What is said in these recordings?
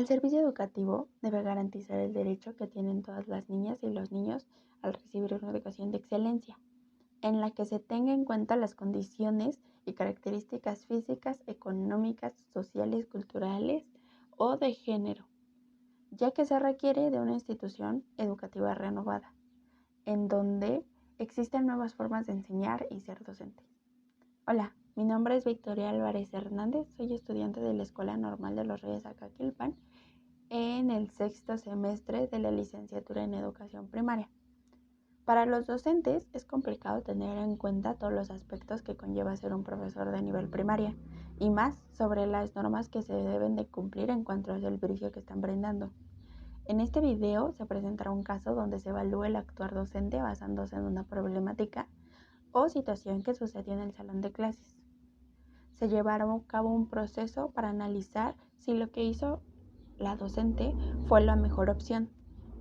El servicio educativo debe garantizar el derecho que tienen todas las niñas y los niños al recibir una educación de excelencia, en la que se tenga en cuenta las condiciones y características físicas, económicas, sociales, culturales o de género, ya que se requiere de una institución educativa renovada, en donde existen nuevas formas de enseñar y ser docente. Hola, mi nombre es Victoria Álvarez Hernández, soy estudiante de la Escuela Normal de los Reyes Acaquilpan en el sexto semestre de la licenciatura en Educación Primaria. Para los docentes es complicado tener en cuenta todos los aspectos que conlleva ser un profesor de nivel primaria y más sobre las normas que se deben de cumplir en cuanto al servicio que están brindando. En este video se presentará un caso donde se evalúe el actuar docente basándose en una problemática o situación que sucedió en el salón de clases. Se llevará a cabo un proceso para analizar si lo que hizo la docente fue la mejor opción,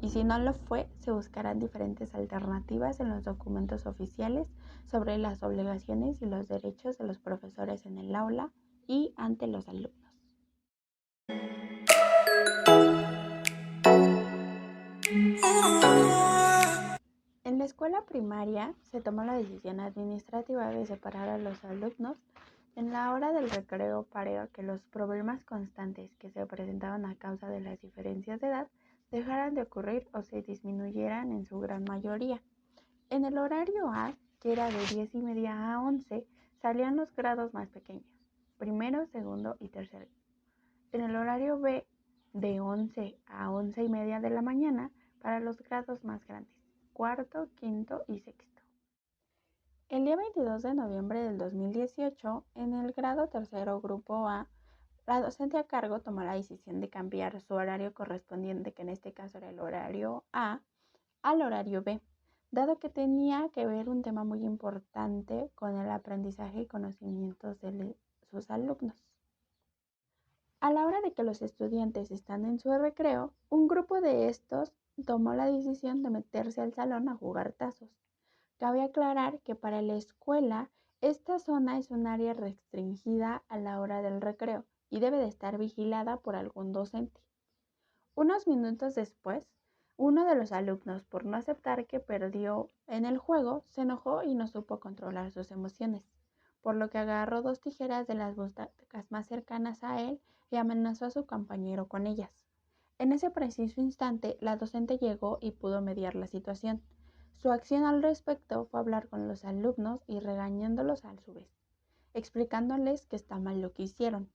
y si no lo fue, se buscarán diferentes alternativas en los documentos oficiales sobre las obligaciones y los derechos de los profesores en el aula y ante los alumnos. En la escuela primaria se tomó la decisión administrativa de separar a los alumnos en la hora del recreo para que los problemas constantes que se presentaban a causa de las diferencias de edad dejaran de ocurrir o se disminuyeran en su gran mayoría. En el horario A, que era de 10:30 a 11, salían los grados más pequeños, primero, segundo y tercero. En el horario B, de 11 a 11:30 de la mañana, para los grados más grandes, cuarto, quinto y sexto. El día 22 de noviembre del 2018, en el grado tercero grupo A, la docente a cargo tomó la decisión de cambiar su horario correspondiente, que en este caso era el horario A, al horario B, dado que tenía que ver un tema muy importante con el aprendizaje y conocimientos de sus alumnos. A la hora de que los estudiantes están en su recreo, un grupo de estos tomó la decisión de meterse al salón a jugar tazos. Cabe aclarar que para la escuela esta zona es un área restringida a la hora del recreo y debe de estar vigilada por algún docente. Unos minutos después, uno de los alumnos, por no aceptar que perdió en el juego, se enojó y no supo controlar sus emociones, por lo que agarró 2 tijeras de las butacas más cercanas a él y amenazó a su compañero con ellas. En ese preciso instante, la docente llegó y pudo mediar la situación. Su acción al respecto fue hablar con los alumnos y regañándolos a su vez, explicándoles que está mal lo que hicieron.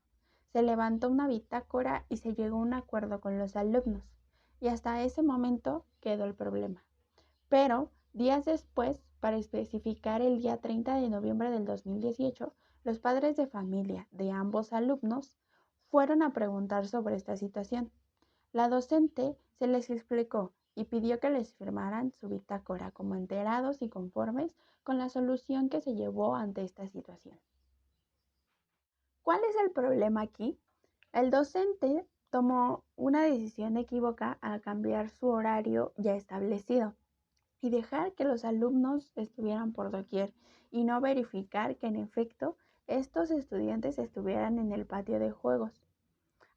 Se levantó una bitácora y se llegó a un acuerdo con los alumnos, y hasta ese momento quedó el problema. Pero días después, para especificar el día 30 de noviembre del 2018, los padres de familia de ambos alumnos fueron a preguntar sobre esta situación. La docente se les explicó y pidió que les firmaran su bitácora como enterados y conformes con la solución que se llevó ante esta situación. ¿Cuál es el problema aquí? El docente tomó una decisión equívoca al cambiar su horario ya establecido y dejar que los alumnos estuvieran por doquier y no verificar que en efecto estos estudiantes estuvieran en el patio de juegos.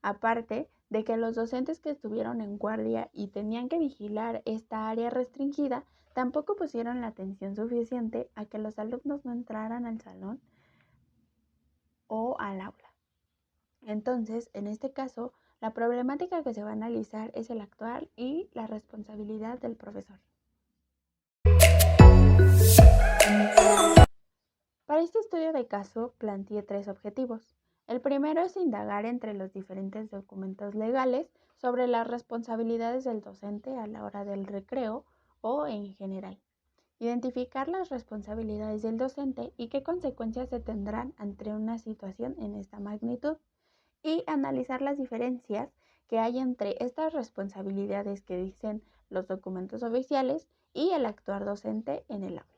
Aparte de que los docentes que estuvieron en guardia y tenían que vigilar esta área restringida tampoco pusieron la atención suficiente a que los alumnos no entraran al salón o al aula. Entonces, en este caso, la problemática que se va a analizar es el actuar y la responsabilidad del profesor. Para este estudio de caso, planteé 3 objetivos. El primero es indagar entre los diferentes documentos legales sobre las responsabilidades del docente a la hora del recreo o en general. Identificar las responsabilidades del docente y qué consecuencias se tendrán ante una situación en esta magnitud, y analizar las diferencias que hay entre estas responsabilidades que dicen los documentos oficiales y el actuar docente en el aula.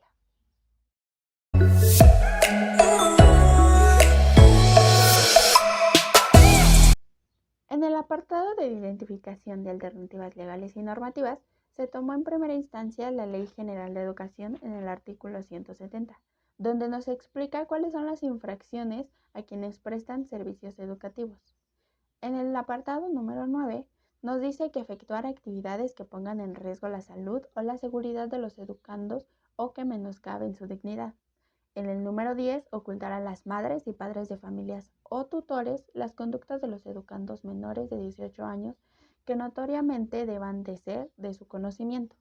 En el apartado de identificación de alternativas legales y normativas, se tomó en primera instancia la Ley General de Educación en el artículo 170, donde nos explica cuáles son las infracciones a quienes prestan servicios educativos. En el apartado número 9 nos dice que efectuar actividades que pongan en riesgo la salud o la seguridad de los educandos o que menoscaben su dignidad. En el número 10, ocultar a las madres y padres de familias o tutores las conductas de los educandos menores de 18 años que notoriamente deban de ser de su conocimiento.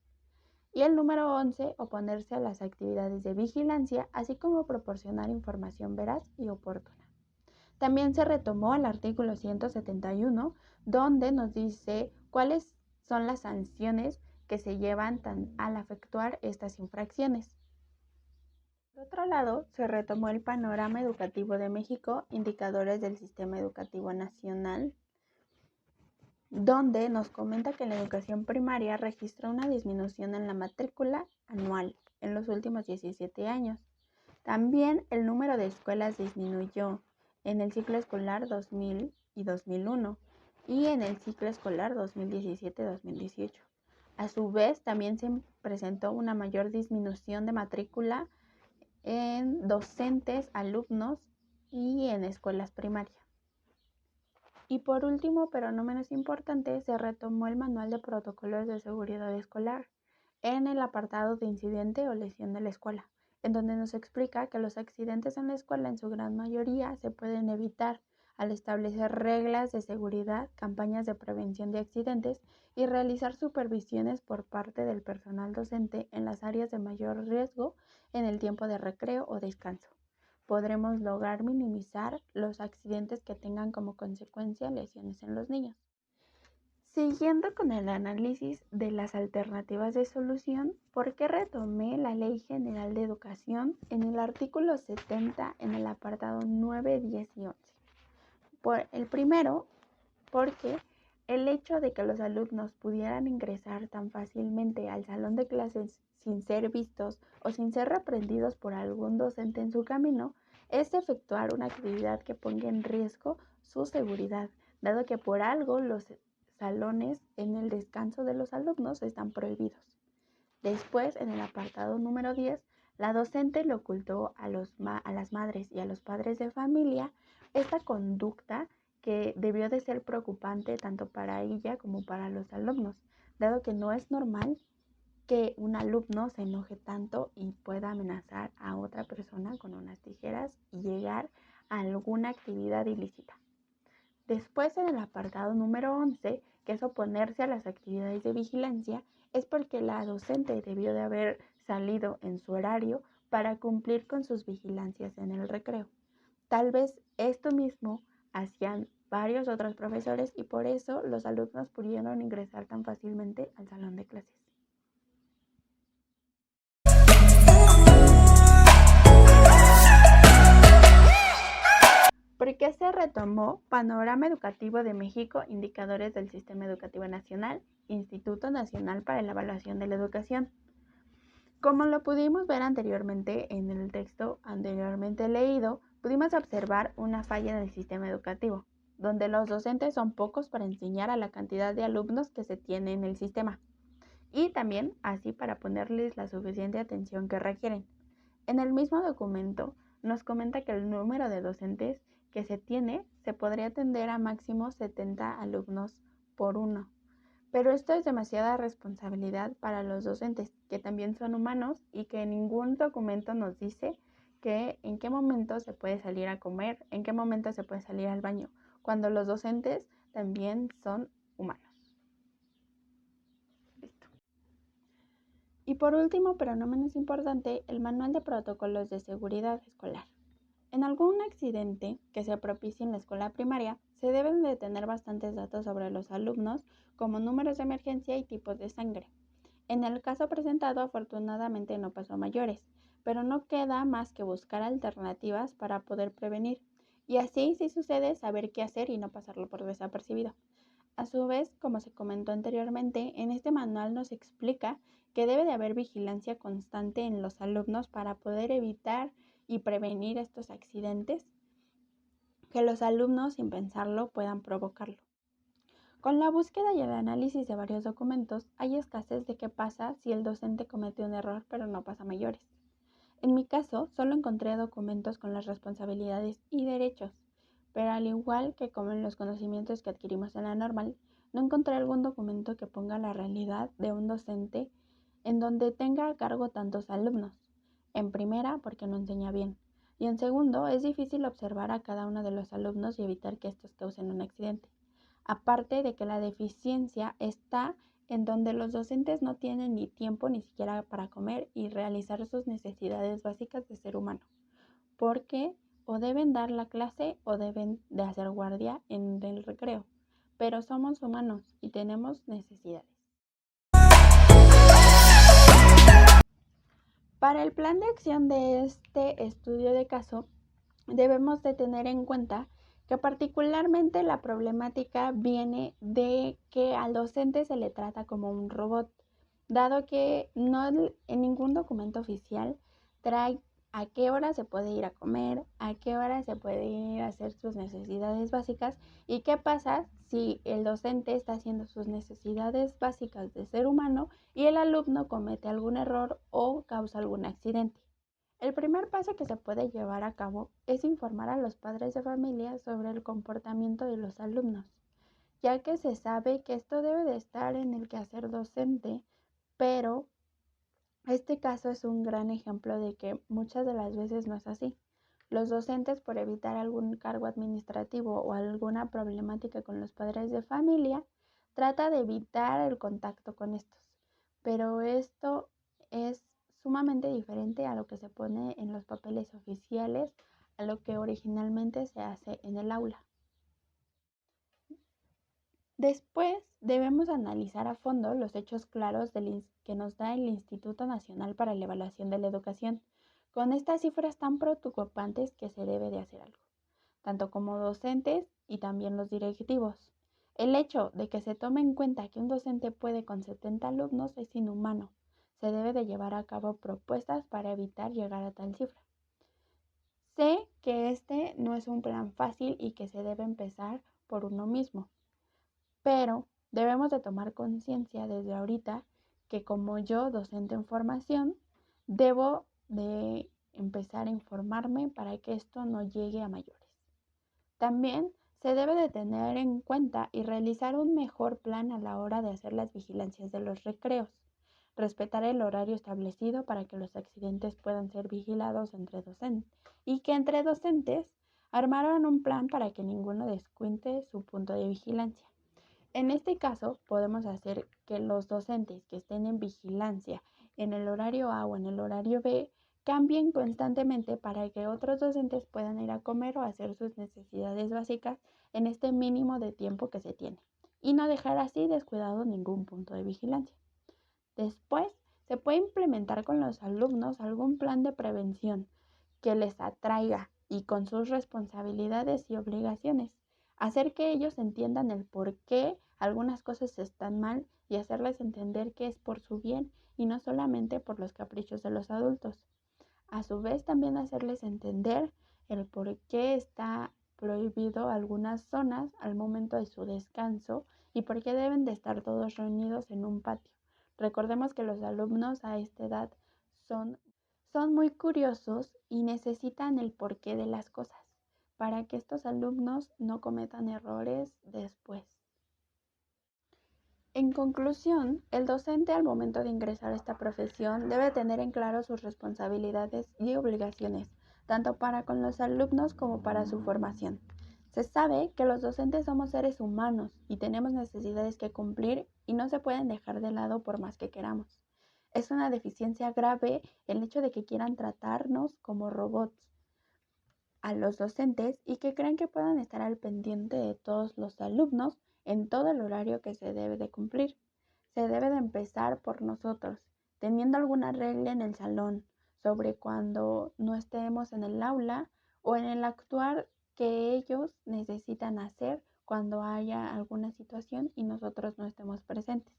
Y el número 11, oponerse a las actividades de vigilancia, así como proporcionar información veraz y oportuna. También se retomó el artículo 171, donde nos dice cuáles son las sanciones que se llevan al efectuar estas infracciones. Por otro lado, se retomó el Panorama Educativo de México, indicadores del Sistema Educativo Nacional, donde nos comenta que la educación primaria registra una disminución en la matrícula anual en los últimos 17 años. También el número de escuelas disminuyó en el ciclo escolar 2000 y 2001 y en el ciclo escolar 2017-2018. A su vez, también se presentó una mayor disminución de matrícula en docentes, alumnos y en escuelas primarias. Y por último, pero no menos importante, se retomó el Manual de Protocolos de Seguridad Escolar en el apartado de incidente o lesión de la escuela, en donde nos explica que los accidentes en la escuela en su gran mayoría se pueden evitar al establecer reglas de seguridad, campañas de prevención de accidentes y realizar supervisiones por parte del personal docente en las áreas de mayor riesgo en el tiempo de recreo o descanso. Podremos lograr minimizar los accidentes que tengan como consecuencia lesiones en los niños. Siguiendo con el análisis de las alternativas de solución, ¿por qué retomé la Ley General de Educación en el artículo 70 en el apartado 9, 10 y 11? Por el primero, porque el hecho de que los alumnos pudieran ingresar tan fácilmente al salón de clases sin ser vistos o sin ser reprendidos por algún docente en su camino es efectuar una actividad que ponga en riesgo su seguridad, dado que por algo los salones en el descanso de los alumnos están prohibidos. Después, en el apartado número 10, la docente le ocultó a las madres y a los padres de familia esta conducta que debió de ser preocupante tanto para ella como para los alumnos, dado que no es normal que un alumno se enoje tanto y pueda amenazar a otra persona con unas tijeras y llegar a alguna actividad ilícita. Después, en el apartado número 11, que es oponerse a las actividades de vigilancia, es porque la docente debió de haber salido en su horario para cumplir con sus vigilancias en el recreo. Tal vez esto mismo hacían varios otros profesores y por eso los alumnos pudieron ingresar tan fácilmente al salón de clases. ¿Por qué se retomó Panorama Educativo de México, indicadores del Sistema Educativo Nacional, Instituto Nacional para la Evaluación de la Educación? Como lo pudimos ver anteriormente en el texto anteriormente leído, pudimos observar una falla en el sistema educativo, donde los docentes son pocos para enseñar a la cantidad de alumnos que se tiene en el sistema, y también así para ponerles la suficiente atención que requieren. En el mismo documento nos comenta que el número de docentes que se tiene se podría atender a máximo 70 alumnos por uno. Pero esto es demasiada responsabilidad para los docentes, que también son humanos y que ningún documento nos dice que en qué momento se puede salir a comer, en qué momento se puede salir al baño, cuando los docentes también son humanos. Listo. Y por último, pero no menos importante, el Manual de Protocolos de Seguridad Escolar. En algún accidente que se propicie en la escuela primaria, se deben de tener bastantes datos sobre los alumnos, como números de emergencia y tipos de sangre. En el caso presentado, afortunadamente no pasó a mayores, pero no queda más que buscar alternativas para poder prevenir, y así, si sucede, saber qué hacer y no pasarlo por desapercibido. A su vez, como se comentó anteriormente, en este manual nos explica que debe de haber vigilancia constante en los alumnos para poder evitar y prevenir estos accidentes que los alumnos, sin pensarlo, puedan provocarlo. Con la búsqueda y el análisis de varios documentos, hay escasez de qué pasa si el docente comete un error pero no pasa a mayores. En mi caso, solo encontré documentos con las responsabilidades y derechos, pero al igual que como en los conocimientos que adquirimos en la normal, no encontré algún documento que ponga la realidad de un docente en donde tenga a cargo tantos alumnos. En primera, porque no enseña bien. Y en segundo, es difícil observar a cada uno de los alumnos y evitar que estos causen un accidente. Aparte de que la deficiencia está en donde los docentes no tienen ni tiempo ni siquiera para comer y realizar sus necesidades básicas de ser humano, porque o deben dar la clase o deben de hacer guardia en el recreo, pero somos humanos y tenemos necesidades. Para el plan de acción de este estudio de caso, debemos de tener en cuenta que particularmente la problemática viene de que al docente se le trata como un robot, dado que no en ningún documento oficial trae a qué hora se puede ir a comer, a qué hora se puede ir a hacer sus necesidades básicas y qué pasa si el docente está haciendo sus necesidades básicas de ser humano y el alumno comete algún error o causa algún accidente. El primer paso que se puede llevar a cabo es informar a los padres de familia sobre el comportamiento de los alumnos, ya que se sabe que esto debe de estar en el quehacer docente, pero este caso es un gran ejemplo de que muchas de las veces no es así. Los docentes, por evitar algún cargo administrativo o alguna problemática con los padres de familia, trata de evitar el contacto con estos. Pero esto es sumamente diferente a lo que se pone en los papeles oficiales, a lo que originalmente se hace en el aula. Después debemos analizar a fondo los hechos claros que nos da el Instituto Nacional para la Evaluación de la Educación, con estas cifras tan preocupantes que se debe de hacer algo, tanto como docentes y también los directivos. El hecho de que se tome en cuenta que un docente puede con 70 alumnos es inhumano. Se debe de llevar a cabo propuestas para evitar llegar a tal cifra. Sé que este no es un plan fácil y que se debe empezar por uno mismo. Pero debemos de tomar conciencia desde ahorita que como yo, docente en formación, debo de empezar a informarme para que esto no llegue a mayores. También se debe de tener en cuenta y realizar un mejor plan a la hora de hacer las vigilancias de los recreos. Respetar el horario establecido para que los accidentes puedan ser vigilados entre docentes y que entre docentes armaran un plan para que ninguno descuente su punto de vigilancia. En este caso, podemos hacer que los docentes que estén en vigilancia en el horario A o en el horario B cambien constantemente para que otros docentes puedan ir a comer o hacer sus necesidades básicas en este mínimo de tiempo que se tiene y no dejar así descuidado ningún punto de vigilancia. Después, se puede implementar con los alumnos algún plan de prevención que les atraiga y con sus responsabilidades y obligaciones, hacer que ellos entiendan el por qué algunas cosas están mal y hacerles entender que es por su bien y no solamente por los caprichos de los adultos. A su vez, también hacerles entender el por qué está prohibido algunas zonas al momento de su descanso y por qué deben de estar todos reunidos en un patio. Recordemos que los alumnos a esta edad son muy curiosos y necesitan el porqué de las cosas para que estos alumnos no cometan errores después. En conclusión, el docente al momento de ingresar a esta profesión debe tener en claro sus responsabilidades y obligaciones, tanto para con los alumnos como para su formación. Se sabe que los docentes somos seres humanos y tenemos necesidades que cumplir y no se pueden dejar de lado por más que queramos. Es una deficiencia grave el hecho de que quieran tratarnos como robots a los docentes y que crean que puedan estar al pendiente de todos los alumnos en todo el horario que se debe de cumplir. Se debe de empezar por nosotros, teniendo alguna regla en el salón sobre cuando no estemos en el aula o en el actuar que ellos necesitan hacer cuando haya alguna situación y nosotros no estemos presentes.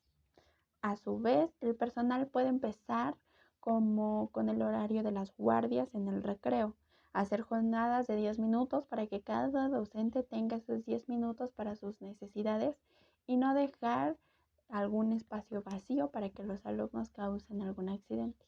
A su vez, el personal puede empezar como con el horario de las guardias en el recreo, hacer jornadas de 10 minutos para que cada docente tenga esos 10 minutos para sus necesidades y no dejar algún espacio vacío para que los alumnos causen algún accidente.